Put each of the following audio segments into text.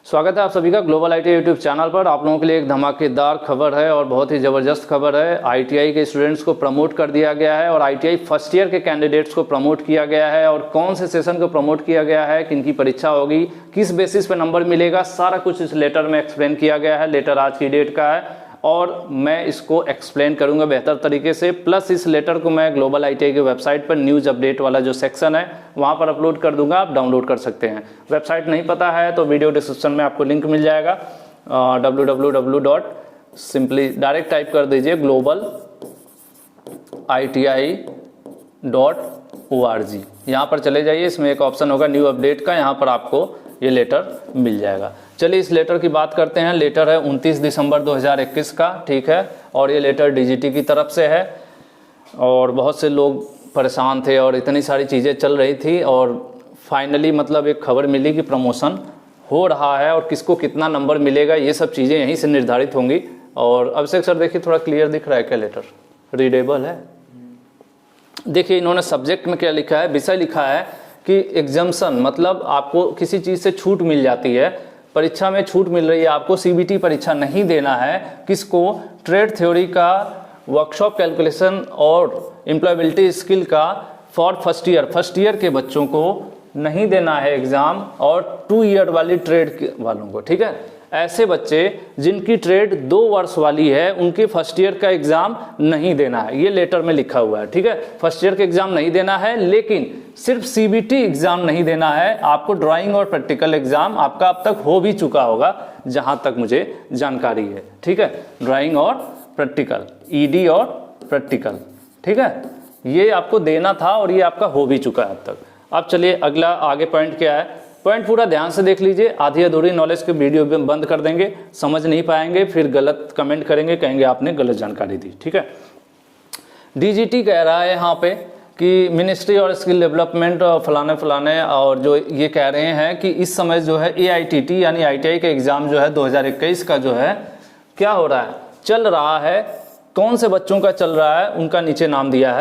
स्वागत है आप सभी का ग्लोबल आईटीआई यूट्यूब चैनल पर। आप लोगों के लिए एक धमाकेदार खबर है और बहुत ही ज़बरदस्त खबर है। आईटीआई के स्टूडेंट्स को प्रमोट कर दिया गया है और आईटीआई फर्स्ट ईयर के कैंडिडेट्स को प्रमोट किया गया है। और कौन से सेशन को प्रमोट किया गया है, किनकी परीक्षा होगी, किस बेसिस पे नंबर मिलेगा, सारा कुछ इस लेटर में एक्सप्लेन किया गया है। लेटर आज की डेट का है और मैं इसको एक्सप्लेन करूंगा बेहतर तरीके से। प्लस इस लेटर को मैं ग्लोबल आईटीआई की वेबसाइट पर न्यूज़ अपडेट वाला जो सेक्शन है वहां पर अपलोड कर दूंगा, आप डाउनलोड कर सकते हैं। वेबसाइट नहीं पता है तो वीडियो डिस्क्रिप्शन में आपको लिंक मिल जाएगा। www. डायरेक्ट टाइप कर दीजिए globaliti.org। यहाँ पर चले जाइए, इसमें एक ऑप्शन होगा न्यू अपडेट का, यहाँ पर आपको ये लेटर मिल जाएगा। चलिए इस लेटर की बात करते हैं। लेटर है 29 दिसंबर 2021 का, ठीक है। और ये लेटर डीजीटी की तरफ से है और बहुत से लोग परेशान थे और इतनी सारी चीज़ें चल रही थी और फाइनली मतलब एक खबर मिली कि प्रमोशन हो रहा है और किसको कितना नंबर मिलेगा, ये सब चीज़ें यहीं से निर्धारित होंगी। और अभिषेक सर देखिए थोड़ा क्लियर दिख रहा है क्या? लेटर रीडेबल है? देखिए इन्होंने सब्जेक्ट में क्या लिखा है, विषय लिखा है कि एग्जाम्शन, मतलब आपको किसी चीज़ से छूट मिल जाती है, परीक्षा में छूट मिल रही है आपको, सीबीटी परीक्षा नहीं देना है। किसको? ट्रेड थ्योरी का वर्कशॉप कैलकुलेशन और एम्प्लॉयबिलिटी स्किल का फॉर फर्स्ट ईयर के बच्चों को नहीं देना है एग्ज़ाम, और 2 ईयर वाली ट्रेड वालों को, ठीक है। ऐसे बच्चे जिनकी ट्रेड 2 वर्ष वाली है उनके फर्स्ट ईयर का एग्ज़ाम नहीं देना है, ये लेटर में लिखा हुआ है, ठीक है। फर्स्ट ईयर का एग्ज़ाम नहीं देना है, लेकिन सिर्फ सीबीटी एग्ज़ाम नहीं देना है आपको। ड्राइंग और प्रैक्टिकल एग्ज़ाम आपका अब तक हो भी चुका होगा जहां तक मुझे जानकारी है, ठीक है। ड्राइंग और प्रैक्टिकल, ईडी और प्रैक्टिकल, ठीक है, ये आपको देना था और ये आपका हो भी चुका है अब तक। अब चलिए अगला आगे पॉइंट क्या है, पॉइंट पूरा ध्यान से देख लीजिए। आधी अधूरी नॉलेज के वीडियो में बंद कर देंगे, समझ नहीं पाएंगे, फिर गलत कमेंट करेंगे, कहेंगे आपने गलत जानकारी दी, ठीक है। डीजीटी कह रहा है यहाँ पे कि मिनिस्ट्री और स्किल डेवलपमेंट फलाने और जो ये कह रहे हैं कि इस समय जो है एआईटीटी यानी आईटीआई का एग्ज़ाम जो है 2021 का जो है क्या हो रहा है, चल रहा है। कौन से बच्चों का चल रहा है उनका नीचे नाम दिया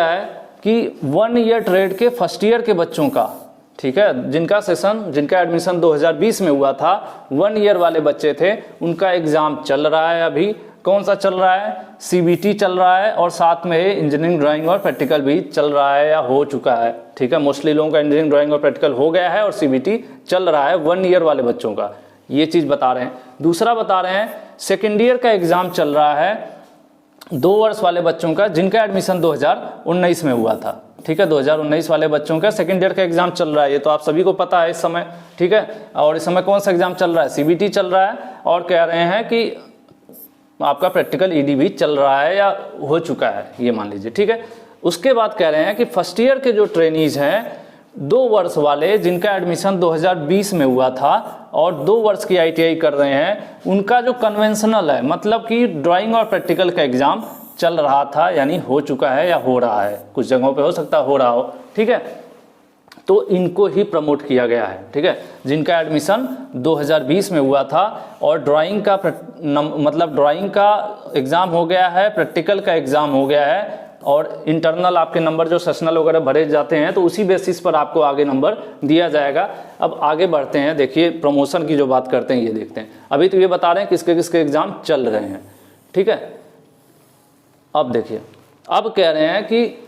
है कि 1 ईयर ट्रेड के फर्स्ट ईयर के बच्चों का, ठीक है, जिनका एडमिशन 2020 में हुआ था, 1 ईयर वाले बच्चे थे, उनका एग्ज़ाम चल रहा है अभी। कौन सा चल रहा है? सीबीटी चल रहा है और साथ में इंजीनियरिंग ड्राइंग और प्रैक्टिकल भी चल रहा है या हो चुका है, ठीक है। मोस्टली लोगों का इंजीनियरिंग ड्राइंग और प्रैक्टिकल हो गया है और सीबीटी चल रहा है 1 ईयर वाले बच्चों का, ये चीज़ बता रहे हैं। दूसरा बता रहे हैं सेकेंड ईयर का एग्ज़ाम चल रहा है 2 वर्ष वाले बच्चों का जिनका एडमिशन 2019 में हुआ था, ठीक है। 2019 वाले बच्चों का सेकेंड ईयर का एग्जाम चल रहा है, ये तो आप सभी को पता है इस समय, ठीक है। और इस समय कौन सा एग्जाम चल रहा है? सीबीटी चल रहा है और कह रहे हैं कि आपका प्रैक्टिकल ईडी भी चल रहा है या हो चुका है, ये मान लीजिए, ठीक है। उसके बाद कह रहे हैं कि फर्स्ट ईयर के जो ट्रेनीज हैं 2 वर्ष वाले जिनका एडमिशन 2020 में हुआ था और 2 वर्ष की आईटीआई कर रहे हैं, उनका जो कन्वेंशनल है, मतलब कि ड्राइंग और प्रैक्टिकल का एग्जाम चल रहा था, यानी हो चुका है या हो रहा है, कुछ जगहों पे हो सकता है हो रहा हो, ठीक है। तो इनको ही प्रमोट किया गया है, ठीक है, जिनका एडमिशन 2020 में हुआ था और ड्राइंग का मतलब ड्राइंग का एग्ज़ाम हो गया है, प्रैक्टिकल का एग्ज़ाम हो गया है और इंटरनल आपके नंबर जो सेशनल वगैरह भरे जाते हैं तो उसी बेसिस पर आपको आगे नंबर दिया जाएगा। अब आगे बढ़ते हैं, देखिए प्रमोशन की जो बात करते हैं ये देखते हैं। अभी तो ये बता रहे हैं किसके किसके एग्ज़ाम चल रहे हैं, ठीक है। अब देखिए, अब कह रहे हैं कि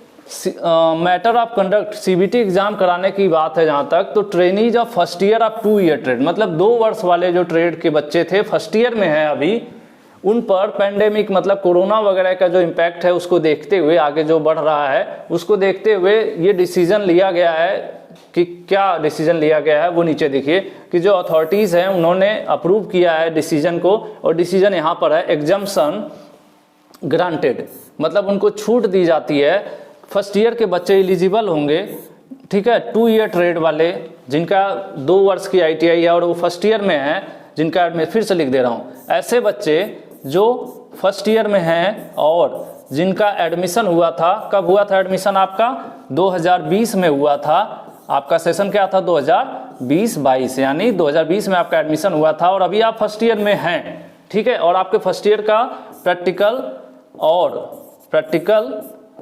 matter of conduct CBT exam कराने की बात है जहाँ तक, तो trainees of first year of 2 year trade, मतलब 2 वर्ष वाले जो ट्रेड के बच्चे थे फर्स्ट ईयर में है अभी, उन पर पैंडेमिक मतलब कोरोना वगैरह का जो इम्पैक्ट है उसको देखते हुए, आगे जो बढ़ रहा है उसको देखते हुए ये डिसीजन लिया गया है। कि क्या डिसीजन लिया गया है वो नीचे देखिए कि जो अथॉरिटीज़ हैं उन्होंने अप्रूव किया है डिसीजन को, और डिसीजन यहाँ पर है एग्जाम्शन ग्रांटेड, मतलब उनको छूट दी जाती है। फर्स्ट ईयर के बच्चे एलिजिबल होंगे, ठीक है, 2 ईयर ट्रेड वाले जिनका 2 वर्ष की आईटीआई है और वो फर्स्ट ईयर में है, जिनका मैं फिर से लिख दे रहा हूँ, ऐसे बच्चे जो फर्स्ट ईयर में हैं और जिनका एडमिशन हुआ था, कब हुआ था एडमिशन आपका? 2020 में हुआ था। आपका सेशन क्या था? 2020-22, यानी 2020 में आपका एडमिशन हुआ था और अभी आप फर्स्ट ईयर में हैं, ठीक है। और आपके फर्स्ट ईयर का प्रैक्टिकल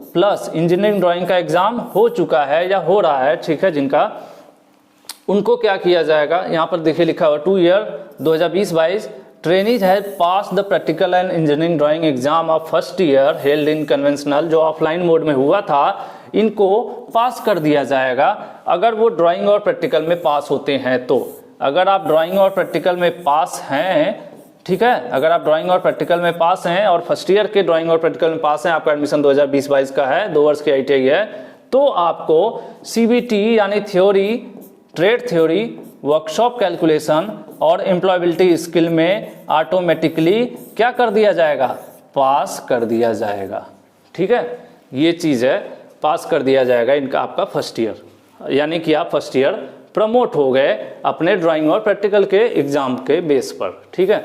प्लस इंजीनियरिंग ड्राइंग का एग्जाम हो चुका है या हो रहा है, ठीक है, जिनका उनको क्या किया जाएगा, यहाँ पर देखिए लिखा हुआ 2 year 2020-22 trainees has pass the practical and engineering drawing exam of first year held in conventional, जो ऑफलाइन मोड में हुआ था, इनको पास कर दिया जाएगा अगर वो ड्राइंग और प्रैक्टिकल में पास होते हैं तो। अगर आप ड्राइंग और प्रैक्टिकल में पास हैं, ठीक है, अगर आप ड्राइंग और प्रैक्टिकल में पास हैं और फर्स्ट ईयर के ड्राइंग और प्रैक्टिकल में पास हैं, आपका एडमिशन 2020-22 का है, 2 वर्ष की ITI है, तो आपको CBT यानी theory, trade theory, workshop calculation और एम्प्लॉयबिलिटी स्किल में ऑटोमेटिकली क्या कर दिया जाएगा, पास कर दिया जाएगा। ठीक है, ये चीज़ है, पास कर दिया जाएगा इनका आपका फर्स्ट ईयर, यानी कि आप फर्स्ट ईयर प्रमोट हो गए अपने ड्राइंग और प्रैक्टिकल के एग्जाम के बेस पर। ठीक है,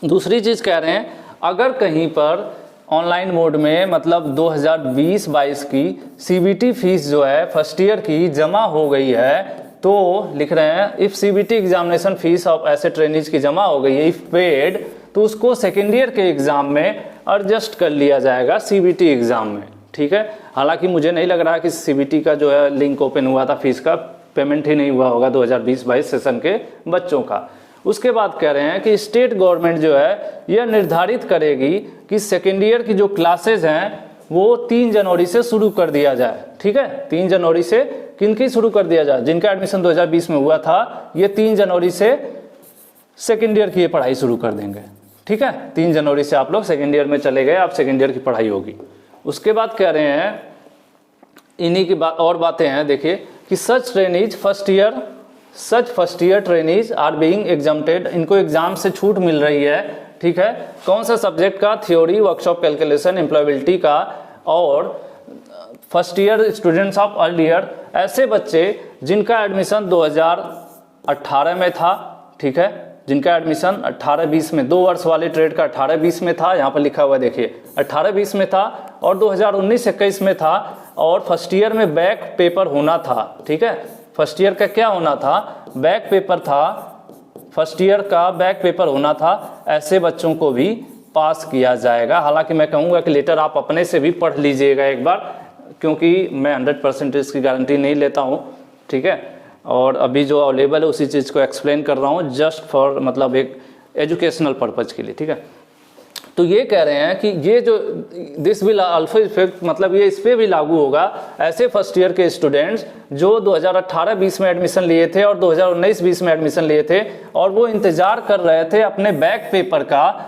दूसरी चीज़ कह रहे हैं, अगर कहीं पर ऑनलाइन मोड में मतलब 2020-22 की CBT फीस जो है फर्स्ट ईयर की जमा हो गई है, तो लिख रहे हैं if CBT examination fees of ऐसे ट्रेनीज की जमा हो गई है इफ़ पेड, तो उसको सेकेंड ईयर के एग्ज़ाम में एडजस्ट कर लिया जाएगा CBT एग्ज़ाम में। ठीक है, हालांकि मुझे नहीं लग रहा कि CBT का जो है लिंक ओपन हुआ था, फीस का पेमेंट ही नहीं हुआ होगा 2020-22 सेशन के बच्चों का। उसके बाद कह रहे हैं कि स्टेट गवर्नमेंट जो है यह निर्धारित करेगी कि सेकेंड ईयर की जो क्लासेज हैं वो 3 जनवरी से शुरू कर दिया जाए। ठीक है, 3 जनवरी से किनकी शुरू कर दिया जाए, जिनका एडमिशन 2020 में हुआ था, ये 3 जनवरी से सेकेंड ईयर की ये पढ़ाई शुरू कर देंगे। ठीक है, 3 जनवरी से आप लोग सेकेंड ईयर में चले गए, आप सेकेंड ईयर की पढ़ाई होगी। उसके बाद कह रहे हैं, इन्हीं की और बातें हैं, देखिए कि such first year trainees are being exempted, इनको एग्जाम से छूट मिल रही है। ठीक है, कौन सा सब्जेक्ट का, थ्योरी, वर्कशॉप कैलकुलेशन, एम्प्लॉयबिलिटी का, और first year students of early year, ऐसे बच्चे जिनका एडमिशन 2018 में था। ठीक है, जिनका एडमिशन 18-20 में, 2 वर्ष वाले ट्रेड का 18-20 में था, यहाँ पर लिखा हुआ देखिए 18-20 में था, और 2019-21 में था, और फर्स्ट ईयर में बैक पेपर होना था। ठीक है, फर्स्ट ईयर का क्या होना था, बैक पेपर था, फर्स्ट ईयर का बैक पेपर होना था, ऐसे बच्चों को भी पास किया जाएगा। हालांकि मैं कहूँगा कि लेटर आप अपने से भी पढ़ लीजिएगा एक बार, क्योंकि मैं 100% इसकी गारंटी नहीं लेता हूँ। ठीक है, और अभी जो अवेलेबल है उसी चीज़ को एक्सप्लेन कर रहा हूँ, जस्ट फॉर मतलब एक एजुकेशनल पर्पज़ के लिए। ठीक है, तो ये कह रहे हैं कि ये जो दिस विल आल्सो इफेक्ट, मतलब ये इस पर भी लागू होगा ऐसे फर्स्ट ईयर के स्टूडेंट्स जो 2018-20 में एडमिशन लिए थे और 2019-20 में एडमिशन लिए थे, और वो इंतजार कर रहे थे अपने बैक पेपर का,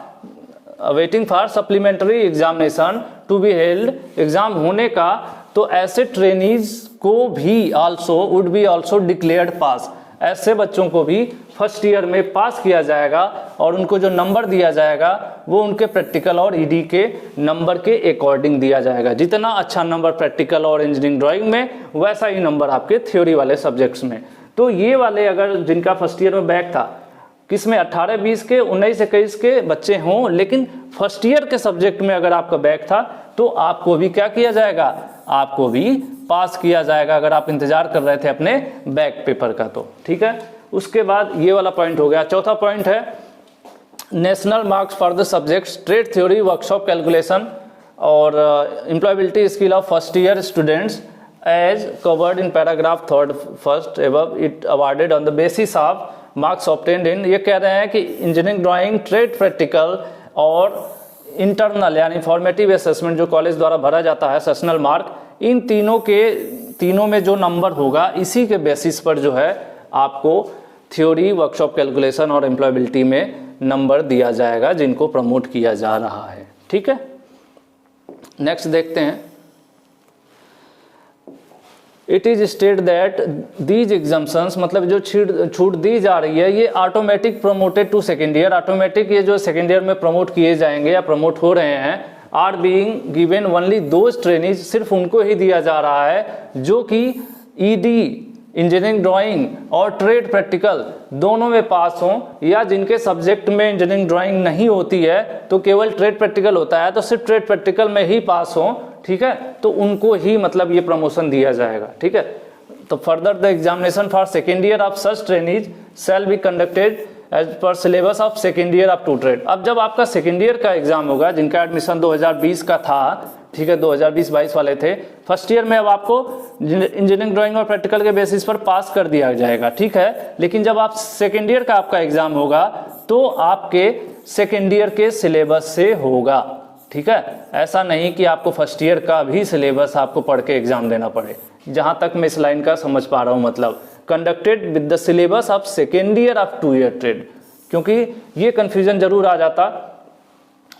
waiting for supplementary examination to be held, exam होने का, तो ऐसे ट्रेनीज को भी would be also declared pass, ऐसे बच्चों को भी फर्स्ट ईयर में पास किया जाएगा, और उनको जो नंबर दिया जाएगा वो उनके प्रैक्टिकल और ईडी के नंबर के अकॉर्डिंग दिया जाएगा। जितना अच्छा नंबर प्रैक्टिकल और इंजीनियरिंग ड्राइंग में, वैसा ही नंबर आपके थ्योरी वाले सब्जेक्ट्स में। तो ये वाले अगर जिनका फर्स्ट ईयर में बैक था, किसमें 18-20 के, 19-21 के बच्चे हों, लेकिन फर्स्ट ईयर के सब्जेक्ट में अगर आपका बैक था, तो आपको भी क्या किया जाएगा, आपको भी पास किया जाएगा, अगर आप इंतजार कर रहे थे अपने बैक पेपर का तो। ठीक है, उसके बाद ये वाला पॉइंट हो गया। चौथा पॉइंट है national marks for the subjects trade theory, workshop calculation और employability skill of first year students as covered in paragraph 3 first above it awarded on the basis of marks obtained in. ये कह रहे हैं कि engineering drawing, trade practical और internal यानी formative assessment जो college द्वारा भरा जाता है, सेशनल मार्क, इन तीनों में जो नंबर होगा, इसी के बेसिस पर जो है आपको थ्योरी, वर्कशॉप कैलकुलेशन और एम्प्लॉयबिलिटी में नंबर दिया जाएगा, जिनको प्रमोट किया जा रहा है। ठीक है, नेक्स्ट देखते हैं। It is state that these exemptions, मतलब जो छूट दी जा रही है, ये automatic promoted to second year, automatic ये जो सेकेंड ईयर में प्रमोट किए जाएंगे या प्रमोट हो रहे हैं, are being given only those trainees, सिर्फ उनको ही दिया जा रहा है जो कि ईडी, इंजीनियरिंग ड्राइंग और ट्रेड प्रैक्टिकल दोनों में पास हों, या जिनके सब्जेक्ट में इंजीनियरिंग ड्राइंग नहीं होती है तो केवल ट्रेड प्रैक्टिकल होता है, तो सिर्फ ट्रेड प्रैक्टिकल में ही पास हों। ठीक है, तो उनको ही मतलब ये प्रमोशन दिया जाएगा। ठीक है, तो further the examination for second year of such trainees shall be conducted as per syllabus of second year of to trade. अब जब आपका सेकेंड ईयर का एग्जाम होगा, जिनका एडमिशन 2020 का था, ठीक है, 2020-22 वाले थे। फर्स्ट ईयर में अब आपको इंजीनियरिंग ड्राइंग और प्रैक्टिकल के बेसिस पर पास कर दिया जाएगा, ठीक है। लेकिन जब आप सेकेंड ईयर का आपका एग्जाम होगा तो आपके सेकेंड ईयर के सिलेबस से होगा, ठीक है। ऐसा नहीं कि आपको फर्स्ट ईयर का भी सिलेबस आपको पढ़ के एग्जाम देना पड़े। जहां तक मैं इस लाइन का समझ पा रहा हूं, मतलब conducted with the syllabus of second year of 2 year trade, क्योंकि ये कंफ्यूजन जरूर आ जाता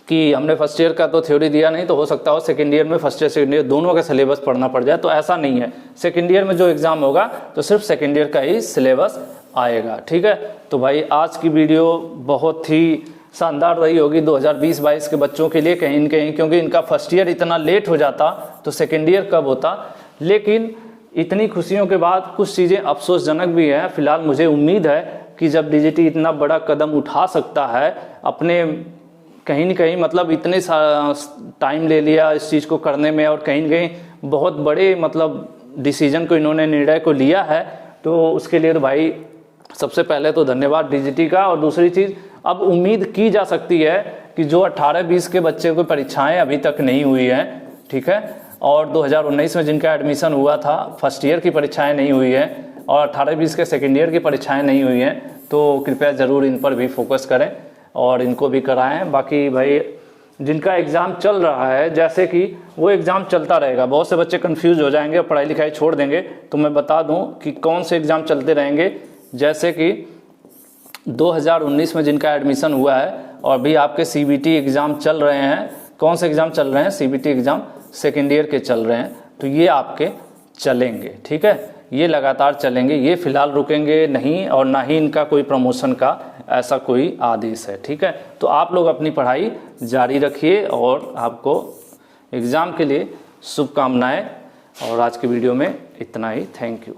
कि हमने फर्स्ट ईयर का तो थ्योरी दिया नहीं, तो हो सकता हो सेकेंड ईयर में फर्स्ट ईयर सेकेंड ईयर दोनों का सिलेबस पढ़ना पड़ जाए। तो ऐसा नहीं है, सेकेंड ईयर में जो एग्जाम होगा तो सिर्फ सेकेंड ईयर का ही सिलेबस आएगा, ठीक है। तो भाई आज की वीडियो बहुत ही शानदार रही होगी 2020-22 के बच्चों के लिए कहीं न कहीं, क्योंकि इनका फर्स्ट ईयर इतना लेट हो जाता तो सेकेंड ईयर कब होता। लेकिन इतनी खुशियों के बाद कुछ चीज़ें अफसोसजनक भी हैं। फिलहाल मुझे उम्मीद है कि जब डीजीटी इतना बड़ा कदम उठा सकता है, अपने कहीं न कहीं मतलब इतने टाइम ले लिया इस चीज़ को करने में, और कहीं न कहीं बहुत बड़े मतलब डिसीजन को इन्होंने, निर्णय को लिया है, तो उसके लिए तो भाई सबसे पहले तो धन्यवाद डीजीटी का। और दूसरी चीज़, अब उम्मीद की जा सकती है कि जो 18-20 के बच्चे को परीक्षाएं अभी तक नहीं हुई हैं, ठीक है, और 2019 में जिनका एडमिशन हुआ था फर्स्ट ईयर की परीक्षाएं नहीं हुई हैं, और 18-20 के सेकेंड ईयर की परीक्षाएं नहीं हुई हैं, तो कृपया ज़रूर इन पर भी फोकस करें और इनको भी कराएं। बाकी भाई जिनका एग्ज़ाम चल रहा है, जैसे कि वो एग्ज़ाम चलता रहेगा, बहुत से बच्चे कंफ्यूज हो जाएंगे और पढ़ाई लिखाई छोड़ देंगे, तो मैं बता दूं कि कौन से एग्ज़ाम चलते रहेंगे। जैसे कि 2019 में जिनका एडमिशन हुआ है और भी आपके सीबीटी एग्ज़ाम चल रहे हैं, कौन से एग्ज़ाम चल रहे हैं, सीबीटी एग्ज़ाम सेकेंड ईयर के चल रहे हैं, तो ये आपके चलेंगे, ठीक है, ये लगातार चलेंगे, ये फिलहाल रुकेंगे नहीं, और ना ही इनका कोई प्रमोशन का ऐसा कोई आदेश है, ठीक है। तो आप लोग अपनी पढ़ाई जारी रखिए और आपको एग्ज़ाम के लिए शुभकामनाएं। और आज की वीडियो में इतना ही, थैंक यू।